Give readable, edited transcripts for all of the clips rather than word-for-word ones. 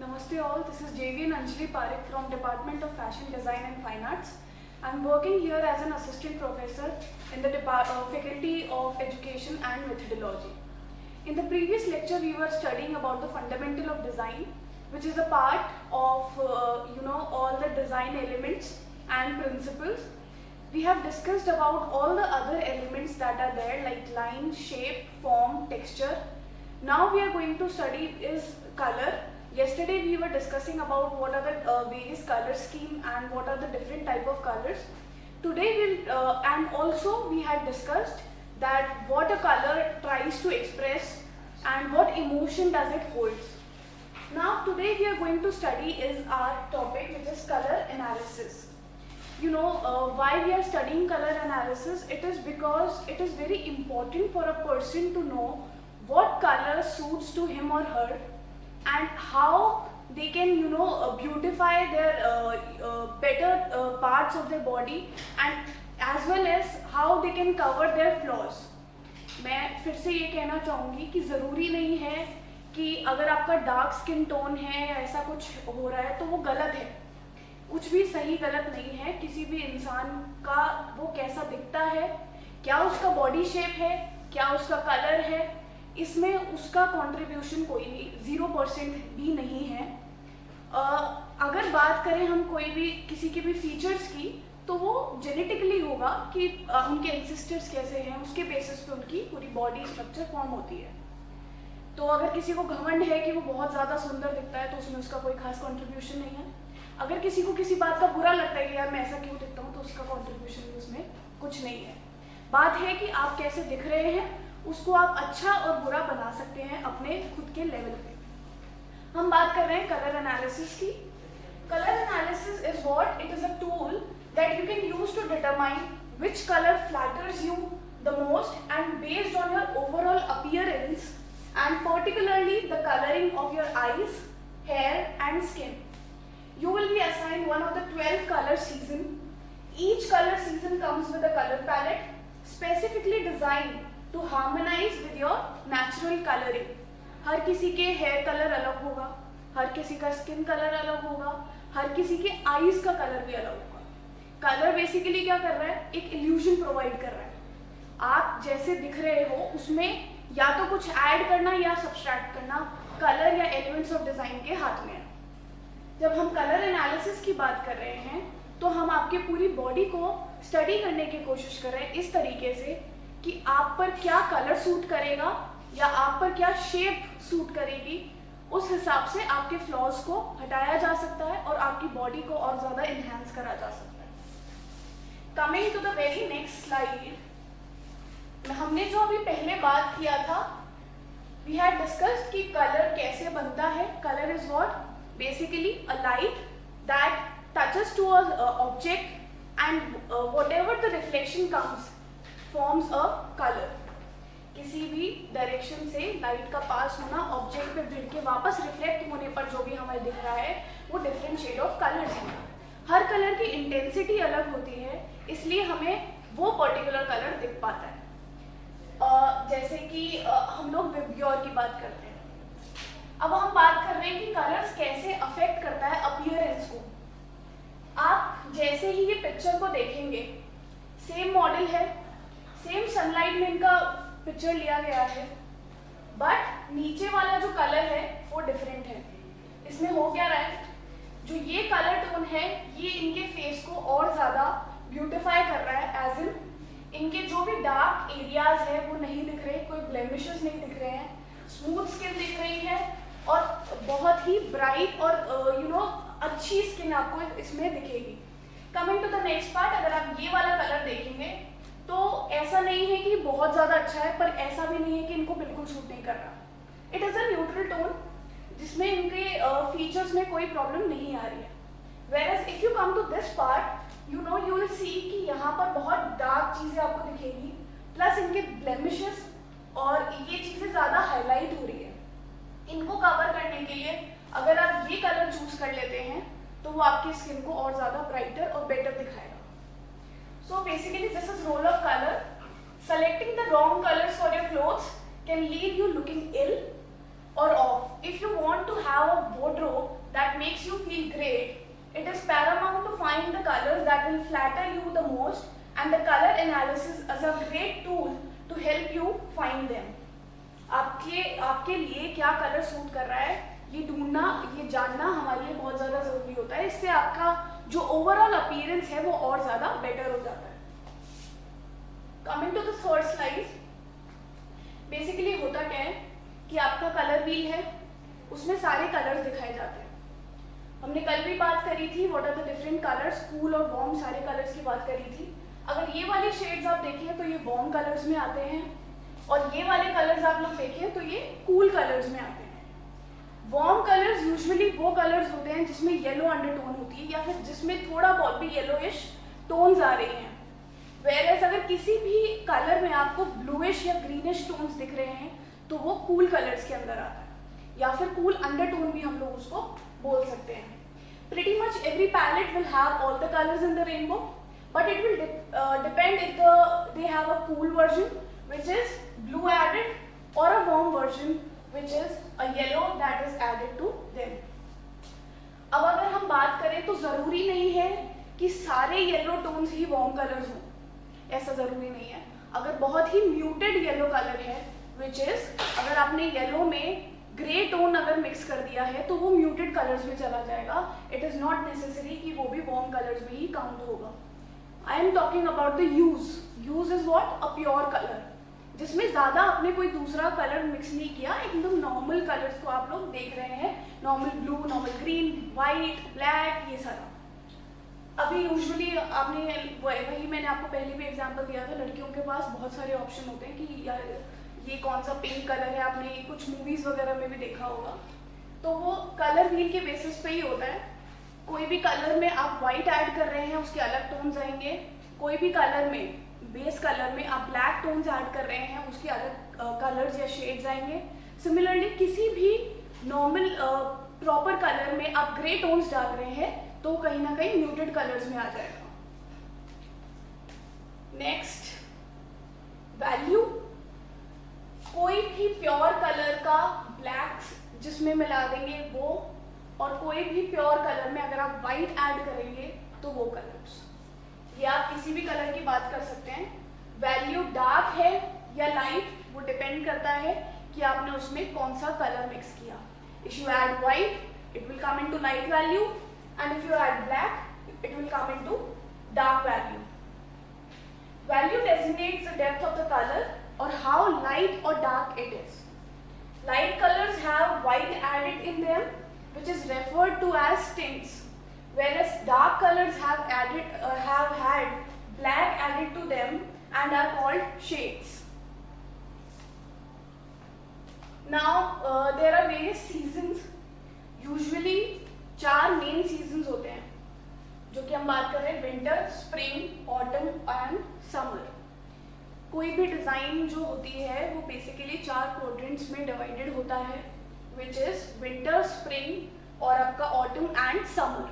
Namaste all, this is JV and Anjali Parekh from Department of Fashion Design and Fine Arts. I'm working here as an assistant professor in the Faculty of Education and Methodology. In the previous lecture, we were studying about the fundamental of design, which is a part of all the design elements and principles. We have discussed about all the other elements that are there like line, shape, form, texture. Now we are going to study is color. Yesterday we were discussing about what are the various color scheme and what are the different type of colors. Today and also we had discussed that what a color tries to express and what emotion does it holds. Now today we are going to study is our topic, which is color analysis. Why we are studying color analysis? It is because it is very important for a person to know what color suits to him or her and how they can beautify their better parts of their body and as well as how they can cover their flaws. मैं फिर से ये कहना चाहूँगी कि ज़रूरी नहीं है कि अगर आपका डार्क स्किन टोन है या ऐसा कुछ हो रहा है तो वो गलत है. कुछ भी सही गलत नहीं है. किसी भी इंसान का वो कैसा दिखता है, क्या उसका बॉडी शेप है, क्या उसका कलर है, इसमें उसका कंट्रीब्यूशन कोई नहीं 0% भी नहीं है. अगर बात करें हम कोई भी किसी के भी फीचर्स की तो वो जेनेटिकली होगा कि उनके एंसेस्टर्स कैसे हैं, उसके बेसिस पे उनकी पूरी बॉडी स्ट्रक्चर फॉर्म होती है. तो अगर किसी को घमंड है कि वो बहुत ज़्यादा सुंदर दिखता है तो उसमें उसका कोई खास कंट्रीब्यूशन नहीं है. अगर किसी को किसी बात का बुरा लगता है कि यार मैं ऐसा क्यों दिखता हूँ, तो उसका कंट्रीब्यूशन भी उसमें कुछ नहीं है. बात है कि आप कैसे दिख रहे हैं, उसको आप अच्छा और बुरा बना सकते हैं अपने खुद के लेवल पे. हम बात कर रहे हैं कलर एनालिसिस की. Colour analysis is what it is a tool that you can use to determine which color flatters you the most and based on your overall appearance and particularly the coloring of your eyes, hair and skin. You will be assigned one of the 12 color season. Each color season comes with a color palette specifically designed to harmonize with your natural coloring. हर किसी के hair colour अलग होगा, हर किसी का skin colour अलग होगा, हर किसी के आईज का कलर भी अलग होगा. कलर बेसिकली क्या कर रहा है, एक इल्यूजन प्रोवाइड कर रहा है. आप जैसे दिख रहे हो उसमें या तो कुछ ऐड करना या सब्सट्रैक्ट करना कलर या एलिमेंट्स ऑफ डिजाइन के हाथ में है. जब हम कलर एनालिसिस की बात कर रहे हैं तो हम आपके पूरी बॉडी को स्टडी करने की कोशिश कर रहे हैं इस तरीके से कि आप पर क्या कलर सूट करेगा या आप पर क्या शेप सूट करेगी. उस हिसाब से आपके फ्लॉज को हटाया जा सकता है और आपकी बॉडी को और ज़्यादा इन्हांस करा जा सकता है. Coming to the very next slide, हमने जो अभी पहले बात किया था, वी हैड डिस्कस्ड कि कलर कैसे बनता है. Colour is what basically a light that touches to a object and whatever the reflection comes forms a colour. किसी भी डायरेक्शन से लाइट का पास होना, ऑब्जेक्ट पे भिड़ के वापस रिफ्लेक्ट होने पर जो भी हमें दिख रहा है वो डिफरेंट शेड ऑफ कलर्स हैं. हर कलर की इंटेंसिटी अलग होती है, इसलिए हमें वो पर्टिकुलर कलर दिख पाता है. जैसे कि हम लोग विबग्योर की बात करते हैं. अब हम बात कर रहे हैं कि कलर्स कैसे अफेक्ट करता है अपीयरेंस को. आप जैसे ही ये पिक्चर को देखेंगे, सेम मॉडल है, सेम सनलाइट में इनका पिक्चर लिया गया है, बट नीचे वाला जो कलर है वो डिफरेंट है. इसमें हो क्या रहा है, जो ये कलर टोन है ये इनके फेस को और ज़्यादा ब्यूटिफाई कर रहा है. एज इन इनके जो भी डार्क एरियाज है वो नहीं दिख रहे, कोई ब्लेमिशेस नहीं दिख रहे हैं, स्मूथ स्किन दिख रही है और बहुत ही ब्राइट और अच्छी स्किन आपको इसमें दिखेगी. Coming to the next part, अगर आप ये वाला कलर देखेंगे तो ऐसा नहीं है कि बहुत ज़्यादा अच्छा है, पर ऐसा भी नहीं है कि इनको बिल्कुल सूट नहीं कर रहा. It is a neutral tone जिसमें इनके फीचर्स में कोई प्रॉब्लम नहीं आ रही है. Whereas if you come to this part, you will see कि यहाँ पर बहुत डार्क चीज़ें आपको दिखेगी, प्लस इनके ब्लेमिशेस और ये चीज़ें ज़्यादा हाईलाइट हो रही है. इनको कवर करने के लिए अगर आप ये कलर चूज कर लेते हैं तो वो आपकी स्किन को और ज़्यादा ब्राइटर और बेटर दिखाएगा. So basically this is role of color. Selecting the wrong colors for your clothes can leave you looking ill or off. if you want to have a wardrobe that makes you feel great, it is paramount to find the colors that will flatter you the most, and the color analysis is a great tool to help you find them. आपके लिए क्या colour suit कर रहा है ये ढूंढना, ये जानना हमारे लिए बहुत ज़्यादा ज़रूरी होता है. इससे आपका जो ओवरऑल अपीयरेंस है वो और ज़्यादा बेटर हो जाता है. Coming to the third slide, basically होता क्या है कि आपका कलर व्हील है, उसमें सारे कलर्स दिखाए जाते हैं. हमने कल भी बात करी थी what are the different colours, cool और वार्म सारे कलर्स की बात करी थी. अगर ये वाले शेड्स आप देखें तो ये वार्म कलर्स में आते हैं, और ये वाले कलर्स आप लोग देखें तो ये कूल कलर्स में आते हैं. वार्म कलर्स यूजुअली वो कलर्स होते हैं जिसमें येलो अंडरटोन होती है या फिर जिसमें थोड़ा बहुत भी येलोइश टोन्स आ रही हैं. वेयरएज अगर किसी भी कलर में आपको ब्लूइश या ग्रीनिश टोन्स दिख रहे हैं तो वो कूल कलर्स के अंदर आता है, या फिर कूल अंडरटोन भी हम लोग उसको बोल सकते हैं. Pretty much every palette will have all the colors in the rainbow, but it will depend if they have a cool version which is blue added or a warm version which is a yellow that is added to them. अब अगर हम बात करें तो ज़रूरी नहीं है कि सारे येलो टोन्स ही वार्म कलर्स हों, ऐसा ज़रूरी नहीं है. अगर बहुत ही म्यूटेड येलो कलर है विच इज़, अगर आपने येलो में ग्रे टोन अगर मिक्स कर दिया है तो वो म्यूटेड कलर्स में चला जाएगा. इट इज़ नॉट नेसेसरी कि वो भी वार्म कलर्स में ही काउंट होगा. I am talking about the use. Use is what, a pure colour, जिसमें ज़्यादा आपने कोई दूसरा कलर मिक्स नहीं किया, एकदम नॉर्मल कलर्स को आप लोग देख रहे हैं. Normal blue, normal green, white, black, ये सारा. अभी यूजुअली आपने वही मैंने आपको पहले भी एग्जांपल दिया था, लड़कियों के पास बहुत सारे ऑप्शन होते हैं कि यार ये कौन सा पिंक कलर है, आपने कुछ मूवीज़ वगैरह में भी देखा होगा. तो वो कलर व्हील के बेसिस पे ही होता है. कोई भी कलर में आप वाइट ऐड कर रहे हैं उसके अलग टोन्स आएंगे. कोई भी कलर में, बेस कलर में आप ब्लैक टोन्स ऐड कर रहे हैं उसके अलग कलर्स या शेड्स आएंगे. सिमिलरली किसी भी नॉर्मल प्रॉपर कलर में आप ग्रे टोन्स डाल रहे हैं तो कहीं ना कहीं म्यूटेड कलर्स में आ जाएगा. Next, value. कोई भी प्योर कलर का ब्लैक जिसमें मिला देंगे वो, और कोई भी प्योर कलर में अगर आप वाइट ऐड करेंगे तो वो कलर्स. ये आप किसी भी कलर की बात कर सकते हैं. वैल्यू डार्क है या लाइट वो डिपेंड करता है कि आपने उसमें कौन सा कलर मिक्स किया. If you add white it will come into light value, and if you add black it will come into dark value. Value डेजिग्नेट्स the depth of the colour or how light or dark it is. Light colors have white added in them, which is referred to as tints, whereas dark colors have had black added to them and are called shades. Now there are various seasons. Usually 4 main seasons होते हैं जो कि हम बात कर रहे हैं, winter, spring, autumn and summer. कोई भी डिज़ाइन जो होती है वो बेसिकली 4 क्वाड्रेंट्स में डिवाइडेड होता है, विच इज़ विंटर, स्प्रिंग और आपका autumn and summer.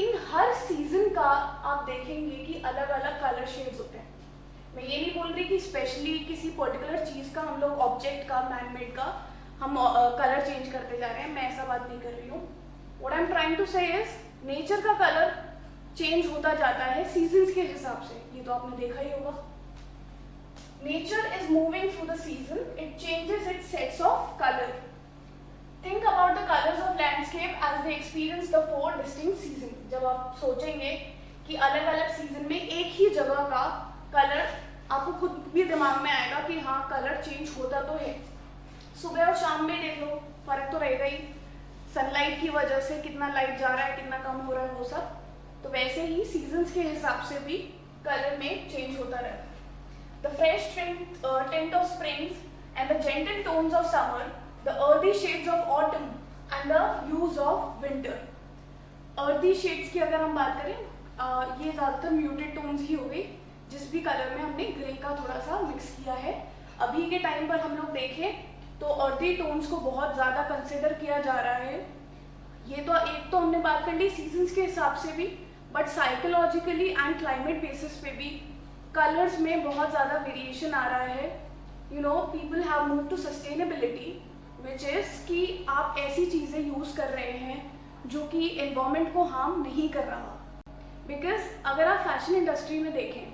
In her season का आप देखेंगे कि अलग अलग कलर शेड्स होते हैं. मैं ये नहीं बोल रही कि स्पेशली किसी पर्टिकुलर चीज़ का हम लोग ऑब्जेक्ट का, मैनमेड का हम कलर चेंज करते जा रहे हैं, मैं ऐसा बात नहीं कर रही हूँ. What I am trying to say is nature का कलर चेंज होता जाता है सीजन्स के हिसाब से. ये तो आपने देखा ही होगा. Nature is moving through the season. It changes its sets of color. Think about the colors of landscape as they experience the 4 distinct seasons. जब आप सोचेंगे कि अलग अलग सीजन में एक ही जगह का कलर, आपको खुद भी दिमाग में आएगा कि हाँ कलर चेंज होता तो है. सुबह और शाम में देख लो, फर्क तो रहेगा ही. सनलाइट की वजह से कितना लाइट जा रहा है, कितना कम हो रहा है, वो सब. तो वैसे ही सीजन्स के हिसाब से भी कलर में चेंज होता रहता है. The fresh tint of springs and the gentle tones of summer, the earthy shades of autumn and the hues of winter. Earthy shades की अगर हम बात करें, ये ज़्यादातर म्यूटेड टोन्स ही हो गई, जिस भी कलर में हमने ग्रे का थोड़ा सा मिक्स किया है. अभी के टाइम पर हम लोग देखें तो earthy टोन्स को बहुत ज़्यादा कंसिडर किया जा रहा है. ये तो एक तो हमने बात कर ली सीजन्स के हिसाब से भी, but psychologically and climate basis पे भी कलर्स में बहुत ज़्यादा वेरिएशन आ रहा है. You know, people have move to sustainability which is कि आप ऐसी चीज़ें यूज़ कर रहे हैं जो कि एनवायरनमेंट को हार्म नहीं कर रहा। बिकॉज अगर आप फैशन इंडस्ट्री में देखें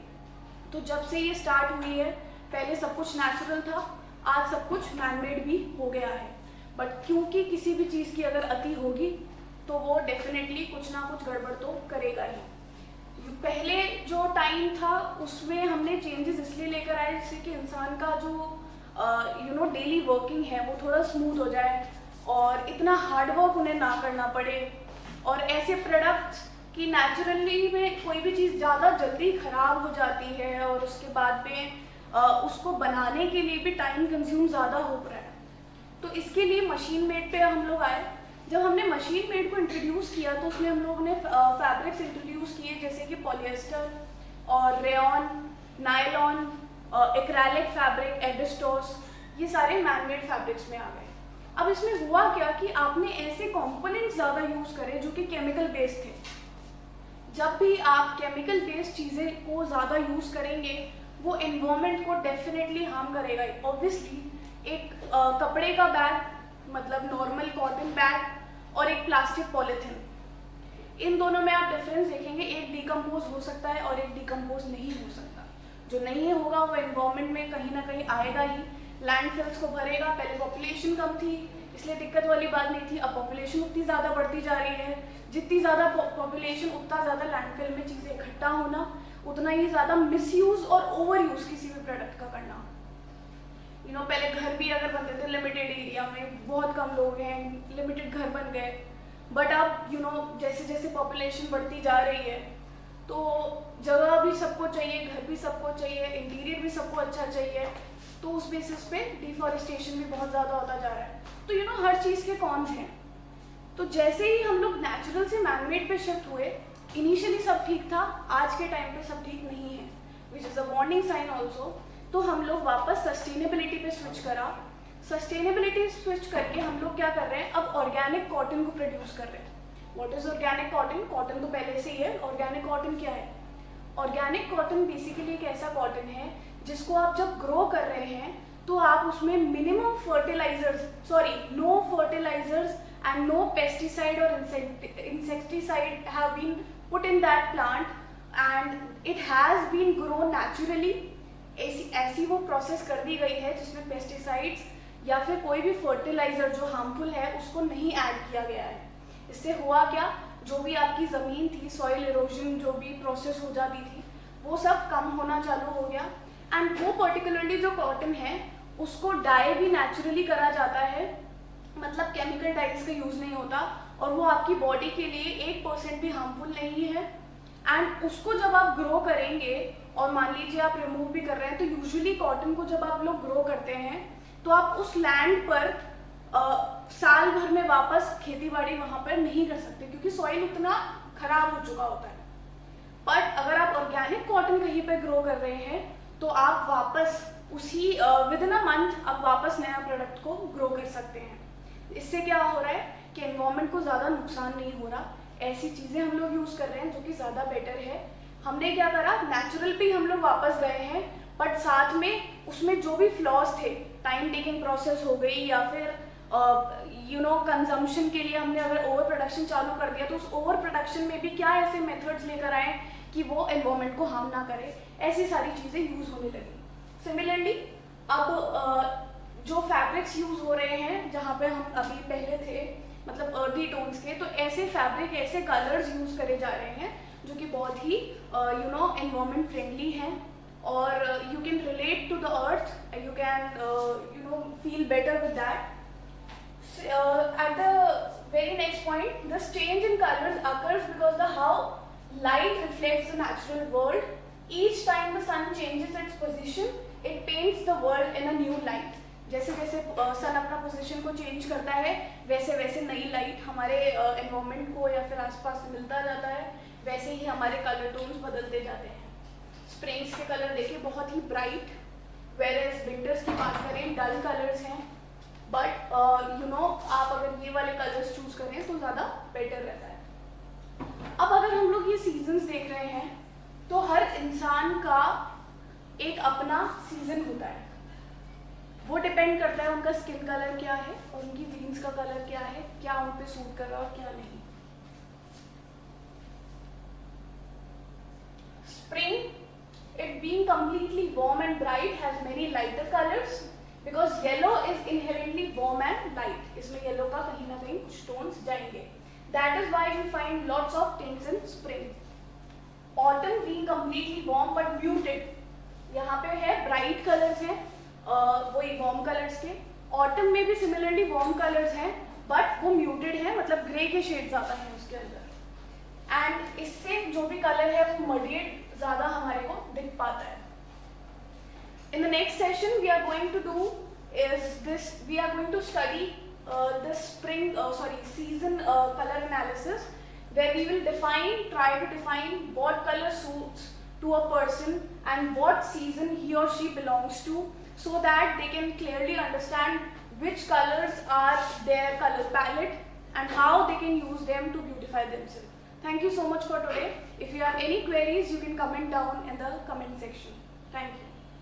तो जब से ये स्टार्ट हुई है, पहले सब कुछ नेचुरल था, आज सब कुछ मैनमेड भी हो गया है। बट क्योंकि किसी भी चीज़ की अगर अति होगी तो वो डेफिनेटली कुछ ना कुछ गड़बड़ तो करेगा ही। पहले जो टाइम था उसमें हमने चेंजेस इसलिए लेकर आए जिससे कि इंसान का जो डेली वर्किंग है वो थोड़ा स्मूथ हो जाए और इतना हार्ड वर्क उन्हें ना करना पड़े, और ऐसे प्रोडक्ट्स कि नेचुरली में कोई भी चीज़ ज़्यादा जल्दी ख़राब हो जाती है और उसके बाद में उसको बनाने के लिए भी टाइम कंज्यूम ज़्यादा हो रहा है। तो इसके लिए मशीन मेड पे हम लोग आए। जब हमने मशीन मेड को इंट्रोड्यूस किया तो उसमें हम लोगों ने फैब्रिक्स इंट्रोड्यूस किए जैसे कि पॉलिएस्टर और रेयॉन, नायलॉन, एक्रेलिक फैब्रिक, एडिस्टोस, ये सारे मैनमेड फैब्रिक्स में आ गए। अब इसमें हुआ क्या कि आपने ऐसे कंपोनेंट्स ज़्यादा यूज़ करे जो कि केमिकल बेस्ड थे। जब भी आप केमिकल बेस्ड चीज़ें को ज़्यादा यूज़ करेंगे वो एनवायरनमेंट को डेफिनेटली हार्म करेगा। ऑब्वियसली एक कपड़े का बैग मतलब नॉर्मल कॉटन बैग और एक प्लास्टिक पॉलीथिन, इन दोनों में आप डिफरेंस देखेंगे, एक डिकम्पोज हो सकता है और एक डिकम्पोज नहीं हो सकता। जो नहीं होगा वो एनवायरनमेंट में कहीं ना कहीं आएगा ही, लैंडफिल्स को भरेगा। पहले पॉपुलेशन कम थी इसलिए दिक्कत वाली बात नहीं थी, अब पॉपुलेशन उतनी ज़्यादा बढ़ती जा रही है, जितनी ज़्यादा पॉपुलेशन उतना ज़्यादा लैंडफिल में चीज़ें इकट्ठा होना, उतना ही ज़्यादा मिसयूज़ और ओवर यूज़ किसी भी प्रोडक्ट का करना। पहले घर भी अगर बनते थे लिमिटेड एरिया में, बहुत कम लोग हैं, लिमिटेड घर बन गए। बट अब जैसे जैसे पॉपुलेशन बढ़ती जा रही है तो जगह भी सबको चाहिए, घर भी सबको चाहिए, इंटीरियर भी सबको अच्छा चाहिए, तो उस बेसिस पे डिफॉरेस्टेशन भी बहुत ज़्यादा होता जा रहा है। तो हर चीज़ के कॉन्स हैं। तो जैसे ही हम लोग नेचुरल से मैनमेड पे शिफ्ट हुए, इनिशियली सब ठीक था, आज के टाइम पे सब ठीक नहीं है, which is a warning sign also. तो हम लोग वापस सस्टेनेबिलिटी पे स्विच करा। सस्टेनेबिलिटी स्विच करके हम लोग क्या कर रहे हैं, अब ऑर्गेनिक कॉटन को प्रोड्यूस कर रहे हैं। What is organic cotton? Cotton तो पहले से ही है, ऑर्गेनिक कॉटन क्या है? ऑर्गेनिक कॉटन बेसिकली एक ऐसा कॉटन है जिसको आप जब ग्रो कर रहे हैं तो आप उसमें minimum no fertilizers and no pesticide और insecticide have been put in that plant and it has been grown naturally. ऐसी वो प्रोसेस कर दी गई है जिसमें पेस्टिसाइड्स या फिर कोई भी फर्टिलाइजर जो हार्मफुल है उसको नहीं ऐड किया गया है। इससे हुआ क्या, जो भी आपकी ज़मीन थी, सॉइल इरोजन जो भी प्रोसेस हो जाती थी वो सब कम होना चालू हो गया। एंड वो पर्टिकुलरली जो कॉटन है उसको डाई भी नेचुरली करा जाता है, मतलब केमिकल डाइज का यूज़ नहीं होता, और वो आपकी बॉडी के लिए 1% भी हार्मफुल नहीं है। एंड उसको जब आप ग्रो करेंगे और मान लीजिए आप रिमूव भी कर रहे हैं, तो यूजुअली कॉटन को जब आप लोग ग्रो करते हैं तो आप उस लैंड पर साल भर में वापस खेती बाड़ी वहाँ पर नहीं कर सकते क्योंकि सॉइल उतना खराब हो चुका होता है। बट अगर आप ऑर्गेनिक कॉटन कहीं पर ग्रो कर रहे हैं तो आप वापस उसी विद इन अ मंथ आप वापस नया प्रोडक्ट को ग्रो कर सकते हैं। इससे क्या हो रहा है कि एनवायरनमेंट को ज़्यादा नुकसान नहीं हो रहा, ऐसी चीज़ें हम लोग यूज़ कर रहे हैं जो कि ज़्यादा बेटर है। हमने क्या करा, नेचुरल पे हम लोग वापस गए हैं, बट साथ में उसमें जो भी फ्लॉज थे, टाइम टेकिंग प्रोसेस हो गई या फिर कंजम्पशन के लिए हमने अगर ओवर प्रोडक्शन चालू कर दिया तो उस ओवर प्रोडक्शन में भी क्या ऐसे मेथड्स लेकर आए कि वो एनवायरनमेंट को हार्म ना करे, ऐसी सारी चीज़ें यूज़ होने लगी। सिमिलरली अब जो फैब्रिक्स यूज़ हो रहे हैं जहाँ पे हम अभी पहले थे मतलब अर्दी टोन्स के, तो ऐसे फैब्रिक, ऐसे कलर्स यूज़ करे जा रहे हैं जो कि बहुत ही एनवायरनमेंट फ्रेंडली हैं और you can relate to the earth, you can feel better with that. At the very next point, this change in colors occurs because the how light reflects the natural world. Each time the sun changes its position, it paints the world in a new light. जैसे जैसे सन अपना position को change करता है वैसे वैसे नई light हमारे एनवायरनमेंट को या फिर आसपास से मिलता जाता है, वैसे ही हमारे कलर टोन्स बदलते जाते हैं। स्प्रिंग्स के कलर देखिए बहुत ही ब्राइट, वेयरएज विंटर्स की बात करें डल कलर्स हैं, बट आप अगर ये वाले कलर्स चूज करें तो ज़्यादा बेटर रहता है। अब अगर हम लोग ये सीजन्स देख रहे हैं तो हर इंसान का एक अपना सीजन होता है। वो डिपेंड करता है उनका स्किन कलर क्या है और उनकी वीन्स का कलर क्या है, क्या उन पे सूट कर रहा है और क्या नहीं. Spring, it being completely warm and bright, has many lighter colors because yellow is inherently warm and light. इसमें yellow का कहीं ना कहीं कुछ tones जाएंगे. That is why we find lots of tints in spring. Autumn being completely warm but muted. यहाँ पे है bright colors हैं, वही warm colors के. Autumn में भी similarly warm colors हैं, but वो muted हैं, मतलब grey के shades ज़्यादा हैं उसके अंदर. And इससे जो भी color है वो muddied ज़्यादा हमारे को दिख पाता है. In the next session we are going to do is this. We are going to study the season color analysis, where we will try to define what color suits to a person and what season he or she belongs to, so that they can clearly understand which colors are their color palette and how they can use them to beautify themselves. Thank you so much for today. If you have any queries, you can comment down in the comment section. Thank you.